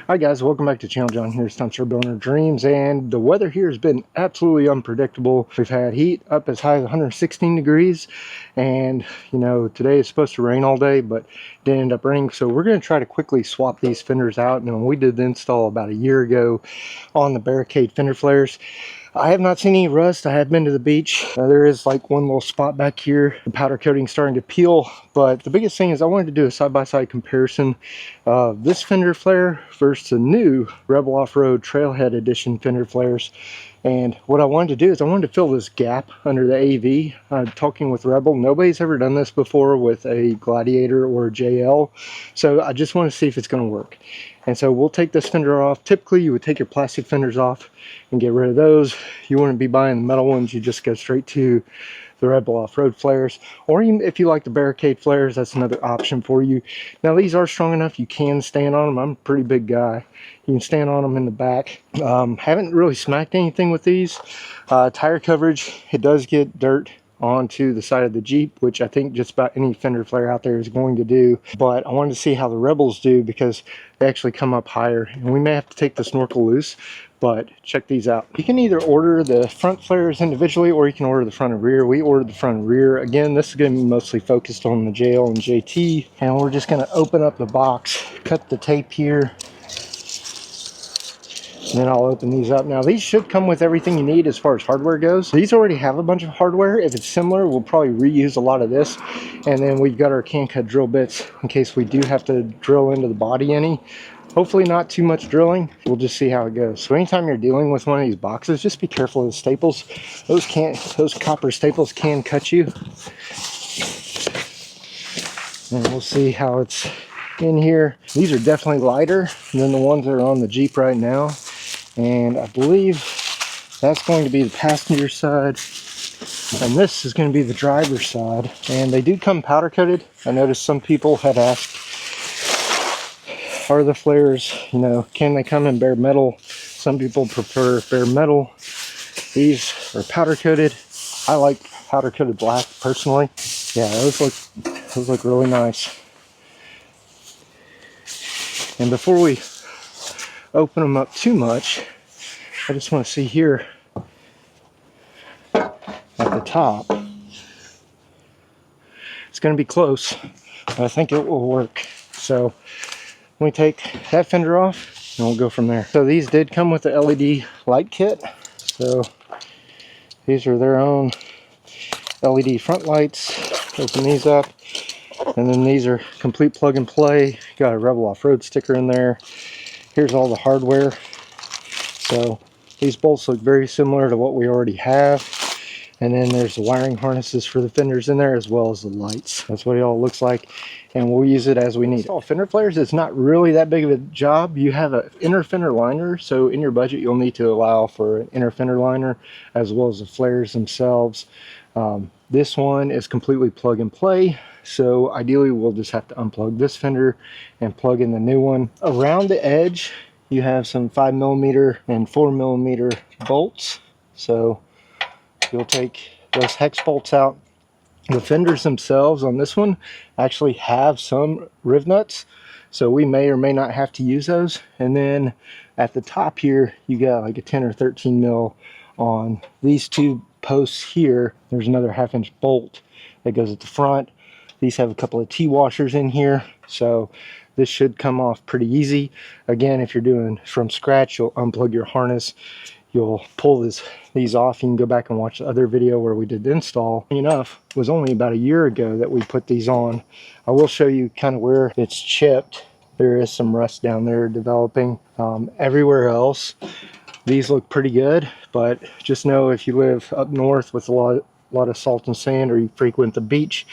Hi guys, welcome back to the channel. John here. It's time to start building our dreams, and the weather here has been absolutely unpredictable. We've had heat up as high as 116 degrees, and you know, today is supposed to rain all day, but it didn't end up raining. So we're going to try to quickly swap these fenders out. And when we did the install about a year ago on the Barricade fender flares, I have not seen any rust. I have been to the beach. There is like one little spot back here. The powder coating is starting to peel, but the biggest thing is I wanted to do a side-by-side comparison of this fender flare versus the new Rebel Offroad Trailhead Edition fender flares. And what I wanted to do is I wanted to fill this gap under the AEV. Talking with Rebel, nobody's ever done this before with a Gladiator or a JL, so I just want to see if it's going to work. And so we'll take this fender off. Typically you would take your plastic fenders off and get rid of those. You wouldn't be buying the metal ones. You just go straight to the Rebel Offroad flares, or even if you like the Barricade flares, that's another option for you. Now these are strong enough you can stand on them. I'm a pretty big guy. You can stand on them in the back. Haven't really smacked anything with these. Tire coverage, it does get dirt onto the side of the Jeep, which I think just about any fender flare out there is going to do. But I wanted to see how the Rebels do because they actually come up higher, and we may have to take the snorkel loose. But check these out. You can either order the front flares individually, or you can order the front and rear. We ordered the front and rear. Again, this is going to be mostly focused on the JL and JT. And we're just going to open up the box, cut the tape here, and then I'll open these up. Now these should come with everything you need as far as hardware goes. These already have a bunch of hardware. If it's similar, we'll probably reuse a lot of this. And then we've got our can cut drill bits in case we do have to drill into the body any. Hopefully not too much drilling. We'll just see how it goes. So anytime you're dealing with one of these boxes, just be careful of the staples. Those copper staples can cut you. And we'll see how it's in here. These are definitely lighter than the ones that are on the Jeep right now. And I believe that's going to be the passenger side, and this is going to be the driver's side. And they do come powder coated. I noticed some people had asked, are the flares, you know, can they come in bare metal? Some people prefer bare metal. These are powder coated. I like powder coated black personally. Yeah, those look really nice. And before we open them up too much, I just want to see here at the top. It's going to be close, but I think it will work. So let me take that fender off and we'll go from there. So these did come with the LED light kit. So these are their own LED front lights. Open these up. And then these are complete plug and play. Got a Rebel Offroad sticker in there. Here's all the hardware. So these bolts look very similar to what we already have. And then there's the wiring harnesses for the fenders in there, as well as the lights. That's what it all looks like, and we'll use it as we need it. Oh, fender flares, it's not really that big of a job. You have an inner fender liner, so in your budget you'll need to allow for an inner fender liner, as well as the flares themselves. This one is completely plug and play, so ideally we'll just have to unplug this fender and plug in the new one. Around the edge, you have some 5mm and 4mm bolts, so you'll take those hex bolts out. The fenders themselves on this one actually have some riv-nuts, so we may or may not have to use those. And then at the top here, you got like a 10 or 13 mil on these two posts here. There's another 1/2-inch bolt that goes at the front. These have a couple of T-washers in here, so this should come off pretty easy. Again, if you're doing from scratch, you'll unplug your harness. You'll pull these off. You can go back and watch the other video where we did the install. Enough, it was only about a year ago that we put these on. I will show you kind of where it's chipped. There is some rust down there developing. Everywhere else, these look pretty good, but just know if you live up north with a lot of salt and sand, or you frequent the beach,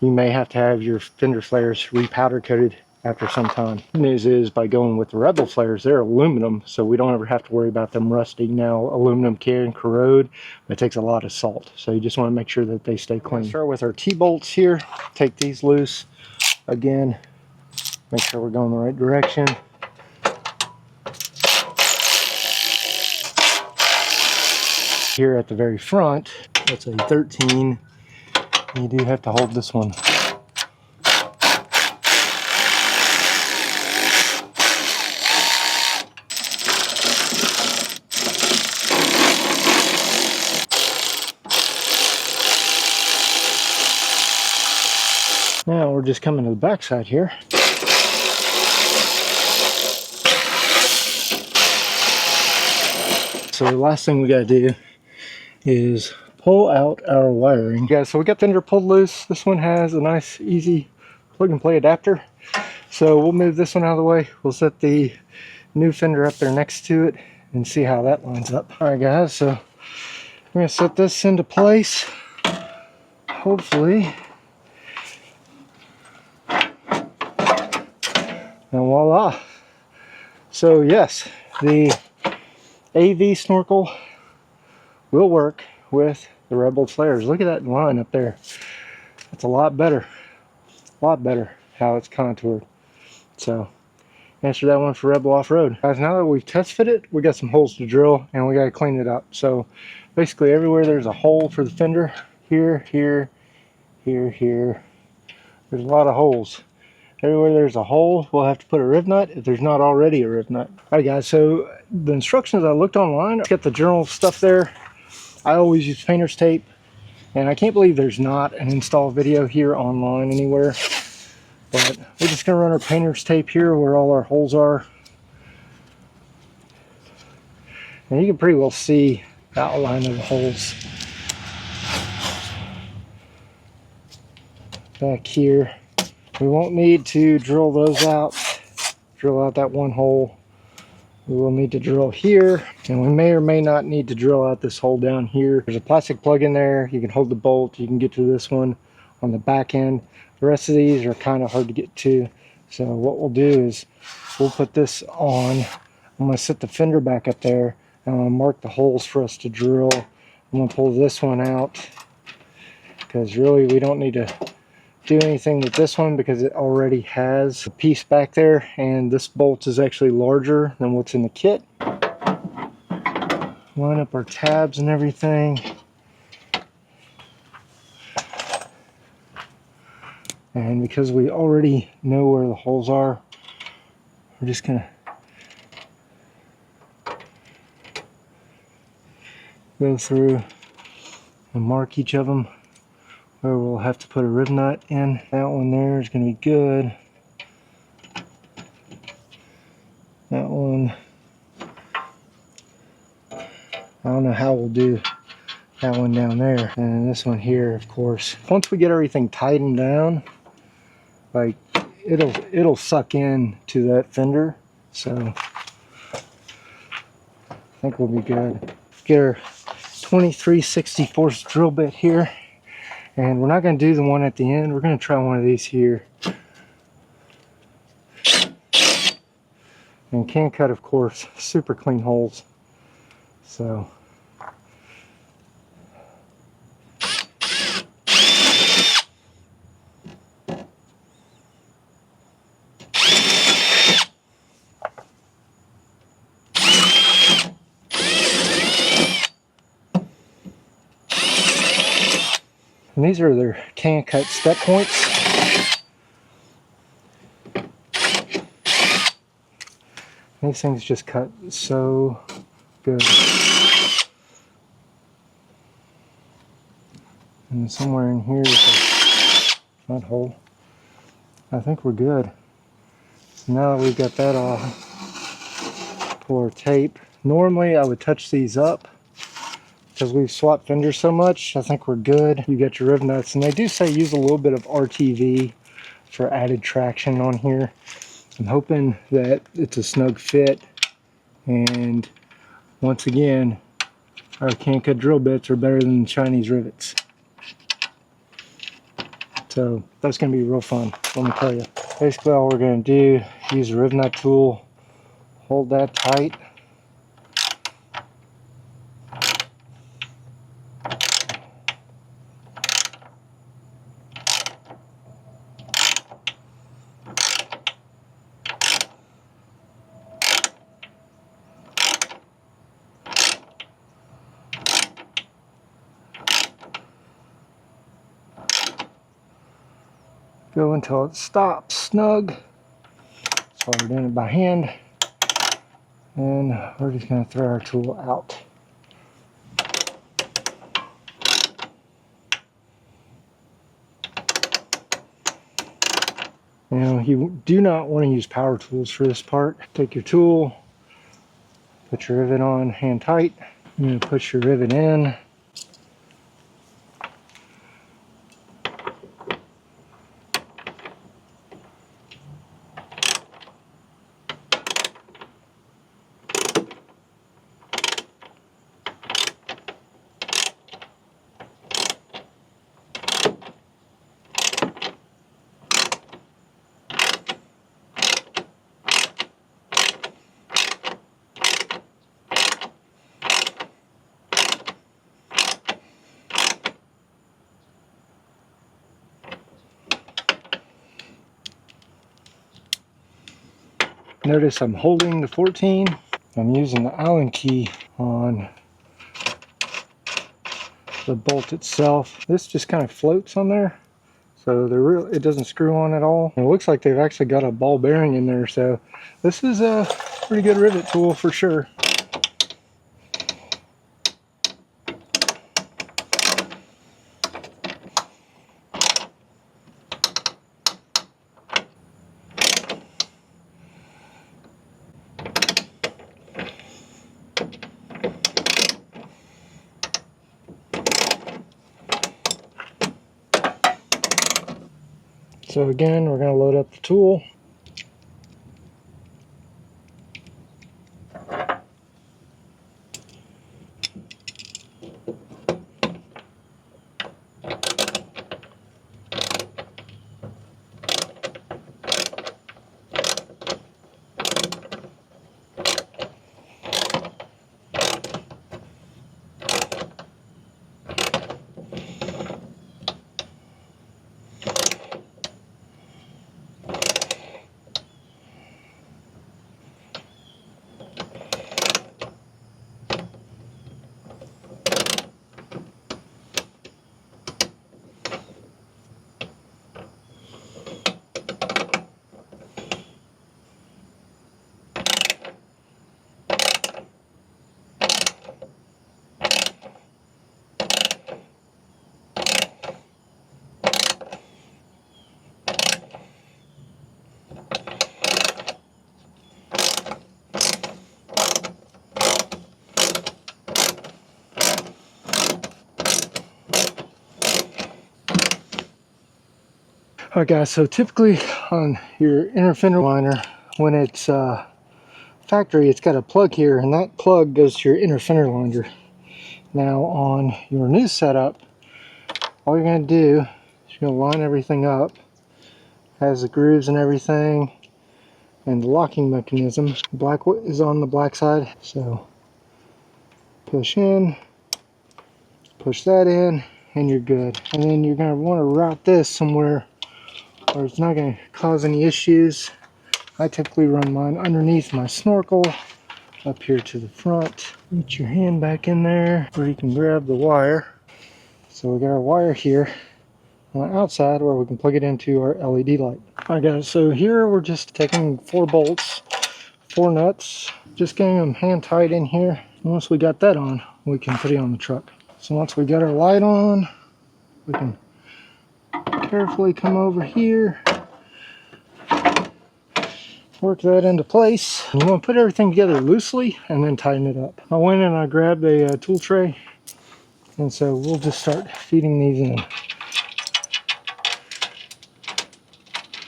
you may have to have your fender flares repowder coated after some time. Good news is, by going with the Rebel flares, they're aluminum, so we don't ever have to worry about them rusting. Now, aluminum can corrode, but it takes a lot of salt, so you just want to make sure that they stay clean. Start with our T-bolts here. Take these loose. Again, make sure we're going the right direction. Here at the very front, that's a 13. You do have to hold this one. we're just coming to the back side here. So the last thing we gotta do is pull out our wiring. Yeah, so we got the fender pulled loose. This one has a nice, easy plug and play adapter. So we'll move this one out of the way. We'll set the new fender up there next to it and see how that lines up. All right, guys, so we're gonna set this into place. Hopefully. And voila. So yes, the AEV snorkel will work with the Rebel flares. Look at that line up there. That's a lot better how it's contoured. So answer that one for Rebel Offroad. Guys, now that we've test fit it, we got some holes to drill and we got to clean it up. So basically everywhere there's a hole for the fender, here, here, here, here, there's a lot of holes. Everywhere there's a hole, we'll have to put a riv nut if there's not already a riv nut. Alright guys, so the instructions I looked online, got the general stuff there. I always use painter's tape, and I can't believe there's not an install video here online anywhere. But we're just going to run our painter's tape here where all our holes are. And you can pretty well see the outline of the holes. Back here. We won't need to drill those out. Drill out that one hole. We will need to drill here, and we may or may not need to drill out this hole down here. There's a plastic plug in there. You can hold the bolt. You can get to this one on the back end. The rest of these are kind of hard to get to. So what we'll do is we'll put this on. I'm going to set the fender back up there, and I'm going to mark the holes for us to drill. I'm going to pull this one out because really we don't need to do anything with this one because it already has a piece back there, and this bolt is actually larger than what's in the kit. Line up our tabs and everything. And because we already know where the holes are, we're just gonna go through and mark each of them where we'll have to put a riv nut in. That one there is going to be good. That one, I don't know how we'll do that one down there. And this one here, of course. Once we get everything tightened down, like it'll suck in to that fender. So I think we'll be good. Get our 23/64 drill bit here. And we're not going to do the one at the end. We're going to try one of these here. And can cut, of course, super clean holes. So. And these are their can cut step points. These things just cut so good. And somewhere in here is a nut hole. I think we're good. So now that we've got that off, pull our tape. Normally I would touch these up, because we've swapped fenders so much. I think we're good. You got your riv nuts, and they do say use a little bit of RTV for added traction on here. I'm hoping that it's a snug fit, and once again, our can cut drill bits are better than Chinese rivets. So that's going to be real fun, let me tell you. Basically all we're going to do, use a riv nut tool, hold that tight. Go until it stops snug. So we're doing it by hand. And we're just going to throw our tool out. you do not want to use power tools for this part. Take your tool, put your rivet on hand tight. You're going to push your rivet in. Notice I'm holding the 14. I'm using the Allen key on the bolt itself. This just kind of floats on there, so it doesn't screw on at all. And it looks like they've actually got a ball bearing in there, so this is a pretty good rivet tool for sure. So again, we're going to load up the tool. Alright guys, so typically on your inner fender liner, when it's factory, it's got a plug here, and that plug goes to your inner fender liner. Now on your new setup, all you're going to do is you're going to line everything up. Has the grooves and everything, and the locking mechanism. Black is on the black side, so push in, push that in, and you're good. And then you're going to want to route this somewhere where it's not going to cause any issues. I typically run mine underneath my snorkel, up here to the front. Get your hand back in there where you can grab the wire. So we got our wire here on the outside where we can plug it into our LED light. Alright guys, so here we're just taking 4 bolts, 4 nuts, just getting them hand tight in here. And once we got that on, we can put it on the truck. So once we got our light on, we can carefully come over here, work that into place. You want to put everything together loosely and then tighten it up. I went and I grabbed a tool tray, and so we'll just start feeding these in.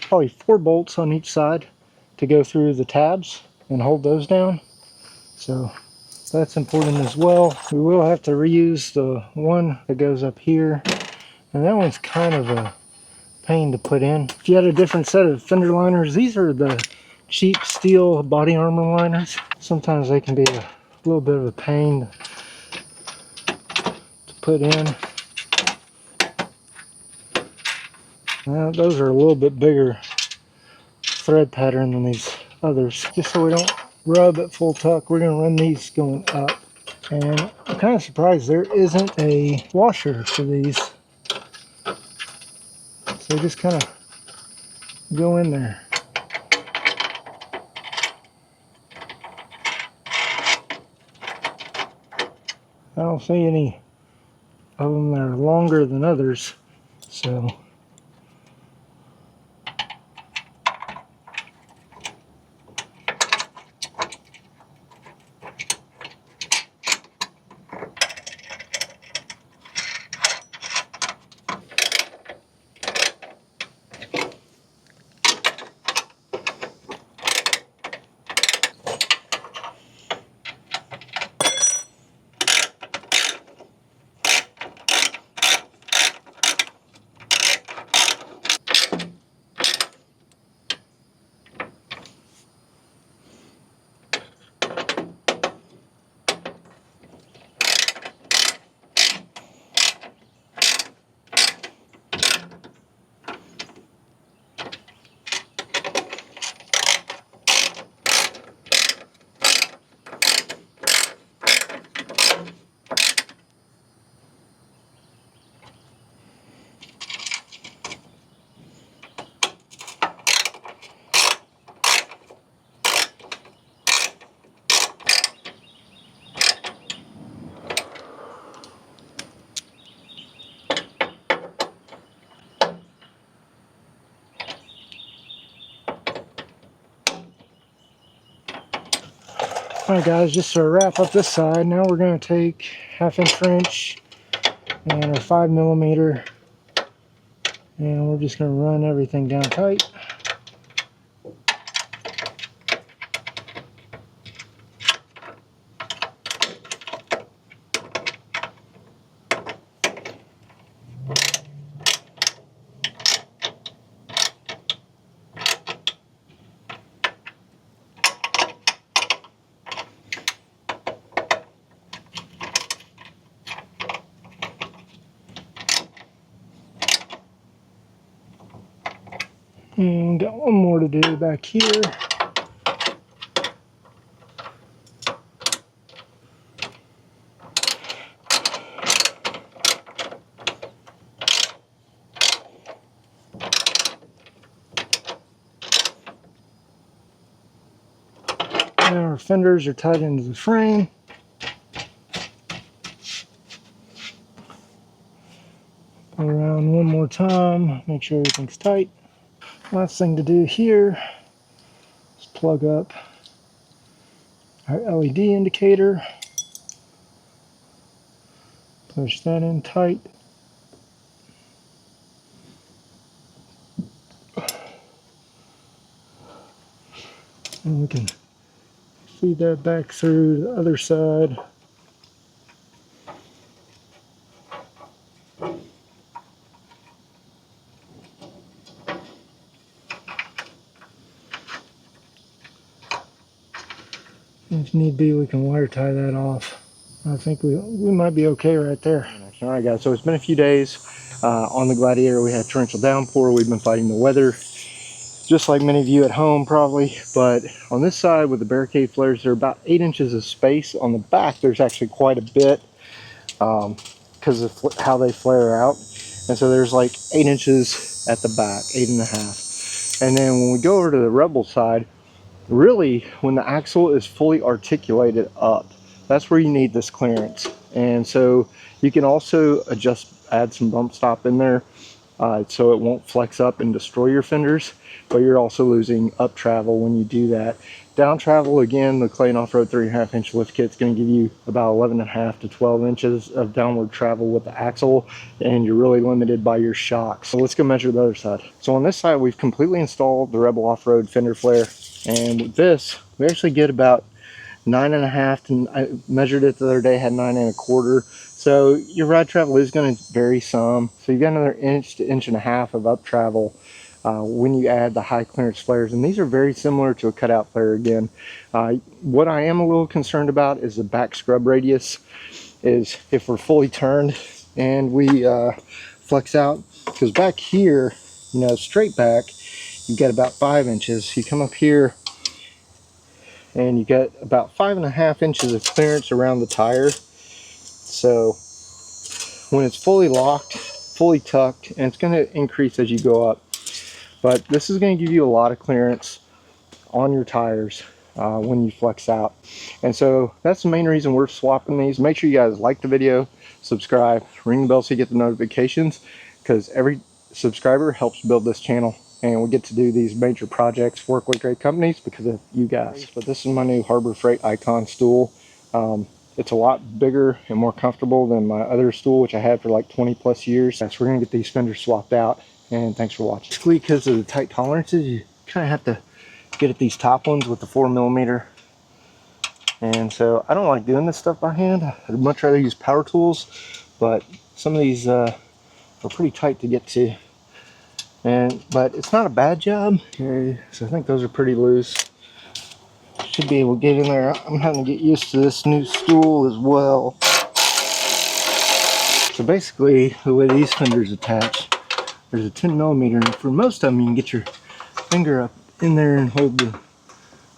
Probably 4 bolts on each side to go through the tabs and hold those down. So that's important as well. We will have to reuse the one that goes up here, and that one's kind of a pain to put in. If you had a different set of fender liners, these are the cheap steel body armor liners. Sometimes they can be a little bit of a pain to put in. Now, those are a little bit bigger thread pattern than these others. Just so we don't rub at full tuck, we're going to run these going up. And I'm kind of surprised there isn't a washer for these. So just kind of go in there. I don't see any of them that are longer than others, so Alright guys, just to wrap up this side, now we're going to take 1/2 wrench and our 5mm, and we're just going to run everything down tight. And got one more to do back here. Now our fenders are tied into the frame. Go around one more time, make sure everything's tight. Last thing to do here is plug up our LED indicator. Push that in tight. And we can feed that back through the other side. If need be, we can wire tie that off. I think we might be okay right there. All right, guys, so it's been a few days. On the Gladiator, we had torrential downpour. We've been fighting the weather, just like many of you at home probably. But on this side with the barricade flares, there are about 8 inches of space. On the back, there's actually quite a bit because of how they flare out. And so there's like 8 inches at the back, 8.5. And then when we go over to the Rebel side, really, when the axle is fully articulated up, that's where you need this clearance. And so you can also add some bump stop in there so it won't flex up and destroy your fenders, but you're also losing up travel when you do that. Down travel, again, the Clay Offroad 3.5-inch lift kit is going to give you about 11.5 to 12 inches of downward travel with the axle, and you're really limited by your shocks. So let's go measure the other side. So on this side, we've completely installed the Rebel Offroad fender flare, and with this, we actually get about 9.5 I measured it the other day, had 9.25. So your ride travel is going to vary some. So you got another 1 to 1.5 inches of up travel when you add the high clearance flares, and these are very similar to a cutout flare again. What I am a little concerned about is the back scrub radius, is if we're fully turned and we flex out, because back here, you know, straight back, you get about 5 inches. You come up here and you get about 5.5 inches of clearance around the tire. So when it's fully locked, fully tucked, and it's going to increase as you go up, but this is going to give you a lot of clearance on your tires when you flex out. And so that's the main reason we're swapping these. Make sure you guys like the video, subscribe, ring the bell so you get the notifications, because every subscriber helps build this channel, and we get to do these major projects, work with great companies because of you guys. But this is my new Harbor Freight Icon stool. It's a lot bigger and more comfortable than my other stool, which I had for like 20+ years. So we're gonna get these fenders swapped out, and thanks for watching. Basically, because of the tight tolerances, you kind of have to get at these top ones with the 4mm. And so I don't like doing this stuff by hand. I'd much rather use power tools, but some of these are pretty tight to get to. But it's not a bad job. Okay, so I think those are pretty loose. Should be able to get in there. I'm having to get used to this new stool as well. So basically, the way these fenders attach, there's a 10mm, and for most of them, you can get your finger up in there and hold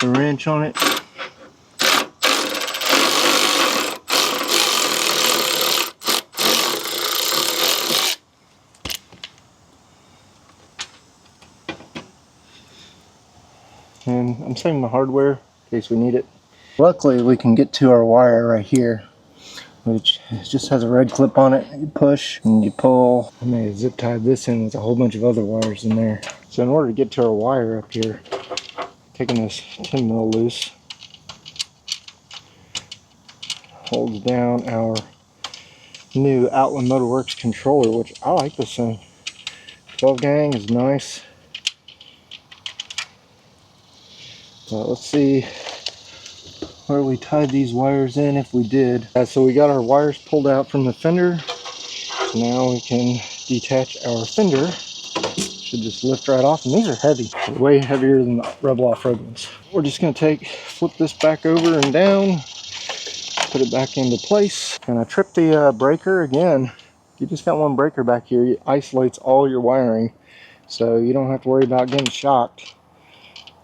the wrench on it. And I'm saving the hardware in case we need it. Luckily, we can get to our wire right here, which just has a red clip on it. You push and you pull. I may have zip tied this in with a whole bunch of other wires in there. So in order to get to our wire up here, taking this 10mm loose, holds down our new Outland Motorworks controller, which I like this thing. 12 gang is nice. Let's see where we tied these wires in, if we did. So we got our wires pulled out from the fender. So now we can detach our fender. Should just lift right off, and these are heavy. They're way heavier than the Rebel Offroad ones. We're just going to flip this back over and down, put it back into place. And I tripped the breaker again. You just got one breaker back here. It isolates all your wiring, so you don't have to worry about getting shocked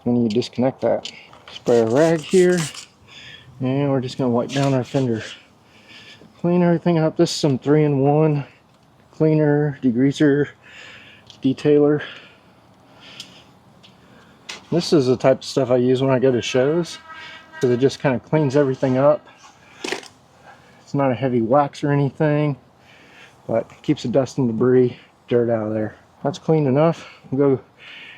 when you disconnect that. Spray a rag here, and we're just going to wipe down our fender. Clean everything up. This is some 3-in-1 cleaner, degreaser, detailer. This is the type of stuff I use when I go to shows, because it just kind of cleans everything up. It's not a heavy wax or anything, but keeps the dust and debris, dirt out of there. That's clean enough. We'll go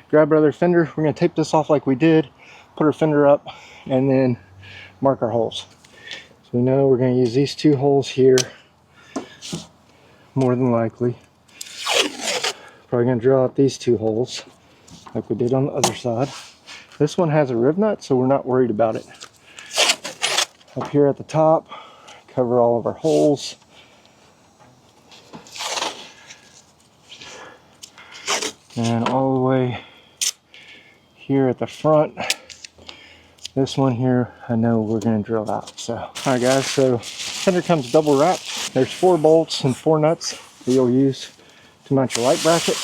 grab our other fender. We're going to tape this off like we did, put our fender up, and then mark our holes. So we know we're going to use these 2 holes here, more than likely. Probably going to drill out these 2 holes like we did on the other side. This one has a riv-nut, so we're not worried about it. Up here at the top, cover all of our holes. And all the way here at the front, this one here, I know we're going to drill out. So, alright guys, so fender comes double wrapped. There's 4 bolts and 4 nuts that you'll use to mount your light bracket.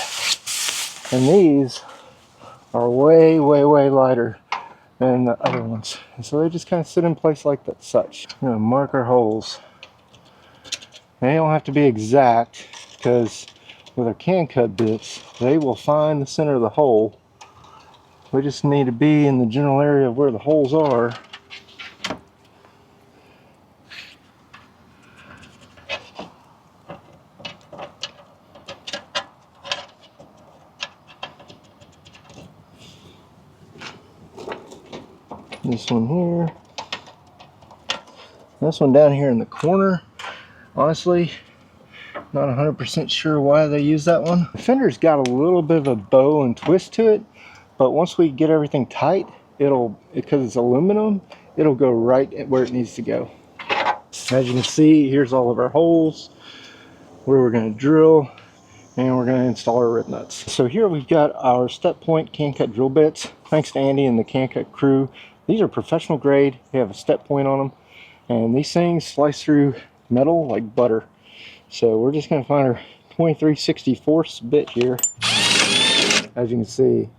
And these are way, way, way lighter than the other ones. And so they just kind of sit in place like that, such. I'm going to mark our holes. They don't have to be exact, because with our can cut bits, they will find the center of the hole. We just need to be in the general area of where the holes are. This one here. This one down here in the corner. Honestly, not 100% sure why they use that one. The fender's got a little bit of a bow and twist to it, but once we get everything tight, because it's aluminum, it'll go right where it needs to go. As you can see, here's all of our holes where we're going to drill, and we're going to install our rib nuts. So here we've got our step point can cut drill bits. Thanks to Andy and the can cut crew. These are professional grade. They have a step point on them, and these things slice through metal like butter. So we're just going to find our 23/64 bit here. As you can see,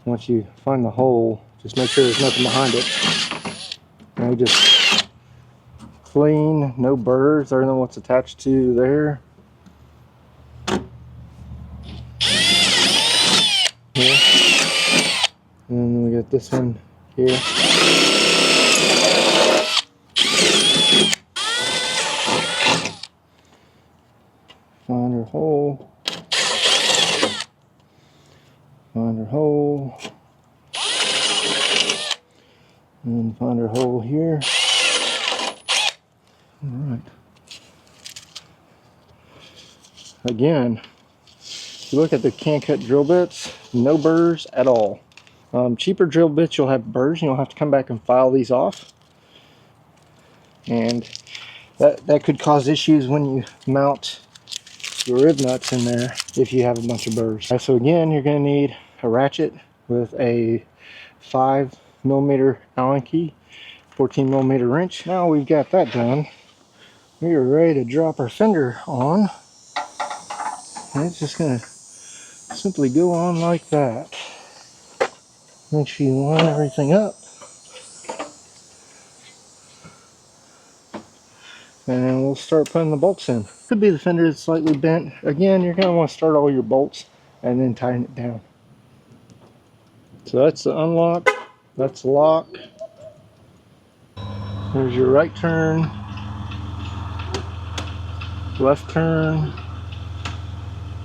once you find the hole, just make sure there's nothing behind it. And we just clean, no burrs. I don't know what's attached to there. Here. And then we got this one here. Find our hole. Find our hole. And then find our hole here. Alright. Again, if you look at the can cut drill bits, no burrs at all. Cheaper drill bits, you'll have burrs and you'll have to come back and file these off. And that could cause issues when you mount your rib nuts in there if you have a bunch of burrs. So again, you're going to need a ratchet with a 5mm Allen key, 14mm wrench. Now we've got that done, we are ready to drop our fender on. And it's just going to simply go on like that. Make sure you line everything up. And then we'll start putting the bolts in. Could be the fender is slightly bent. Again, you're going to want to start all your bolts and then tighten it down. So that's the unlock. That's the lock. There's your right turn. Left turn.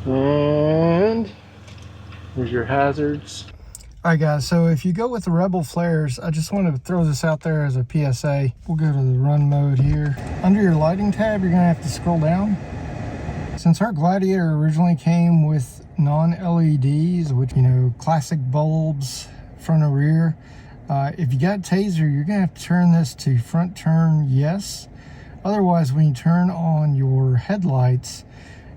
And there's your hazards. Alright guys, so if you go with the Rebel flares, I just want to throw this out there as a PSA. We'll go to the run mode here. Under your lighting tab, you're going to have to scroll down. Since our Gladiator originally came with non-LEDs, which, you know, classic bulbs, front and rear, if you got Tazer, you're going to have to turn this to front turn yes. Otherwise, when you turn on your headlights,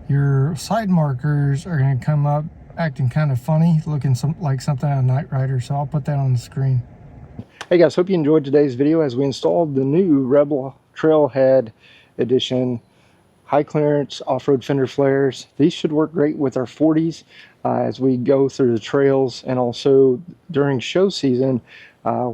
your side markers are going to come up acting kind of funny, looking like something out of Knight Rider, so I'll put that on the screen. Hey guys, hope you enjoyed today's video as we installed the new Rebel Trailhead Edition high clearance off-road fender flares. These should work great with our 40s as we go through the trails, and also during show season.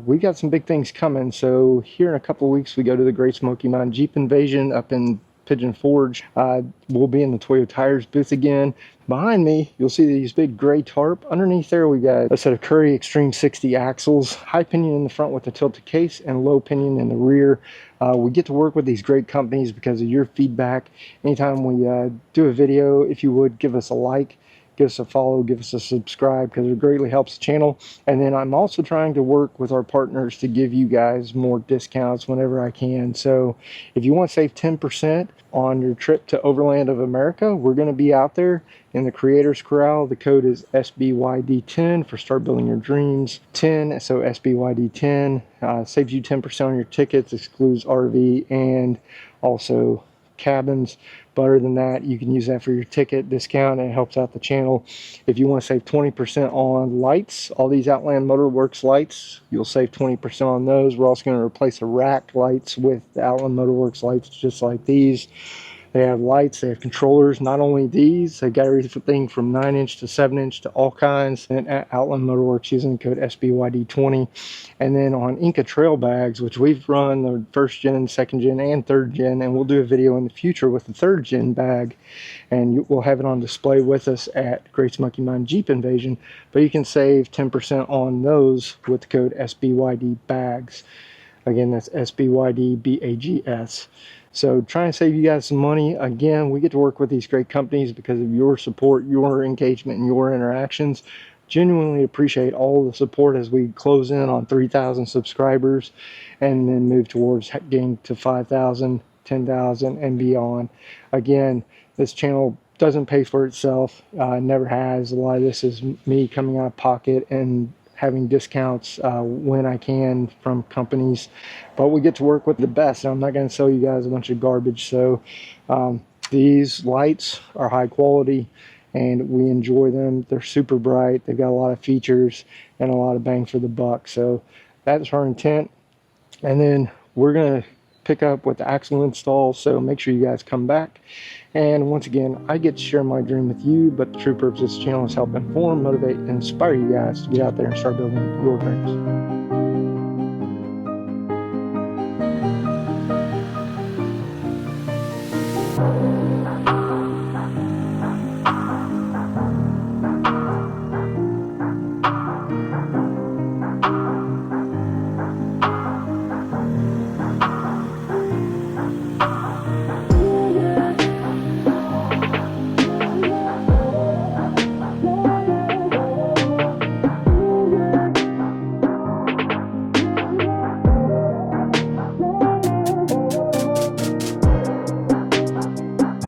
We got some big things coming, so here in a couple of weeks we go to the Great Smoky Mountain Jeep Invasion up in Pigeon Forge. We'll be in the Toyo Tires booth again. Behind me, you'll see these big gray tarp. Underneath there, we got a set of Curry Extreme 60 axles, high pinion in the front with a tilted case, and low pinion in the rear. We get to work with these great companies because of your feedback. Anytime we do a video, if you would, give us a like, give us a follow, give us a subscribe, because it greatly helps the channel. And then I'm also trying to work with our partners to give you guys more discounts whenever I can. So if you want to save 10% on your trip to Overland of America, we're going to be out there in the Creators Corral. The code is SBYD10 for Start Building Your Dreams 10. So SBYD10 saves you 10% on your tickets, excludes RV and also cabins. But other than that, you can use that for your ticket discount, and it helps out the channel. If you want to save 20% on lights, all these Outland Motorworks lights, you'll save 20% on those. We're also going to replace the rack lights with the Outland Motorworks lights, just like these. They have lights, they have controllers. Not only these, they got everything from 9-inch to 7-inch to all kinds. And at Outland Motorworks, using the code SBYD20. And then on Inca trail bags, which we've run the 1st gen, 2nd gen, and 3rd gen, and we'll do a video in the future with the 3rd gen bag, and we'll have it on display with us at Great Smoky Mountain Jeep Invasion. But you can save 10% on those with the code SBYD bags. Again, that's SBYD BAGS. So try and save you guys some money. Again, we get to work with these great companies because of your support, your engagement, and your interactions. Genuinely appreciate all the support as we close in on 3,000 subscribers and then move towards getting to 5,000, 10,000, and beyond. Again, this channel doesn't pay for itself, never has. A lot of this is me coming out of pocket and having discounts when I can from companies, but we get to work with the best, and I'm not going to sell you guys a bunch of garbage. So these lights are high quality and we enjoy them. They're super bright, they've got a lot of features and a lot of bang for the buck. So that's our intent, and then we're going to pick up with the axle install, so make sure you guys come back. And once again, I get to share my dream with you, but the true purpose of this channel is to help inform, motivate, and inspire you guys to get out there and start building your dreams.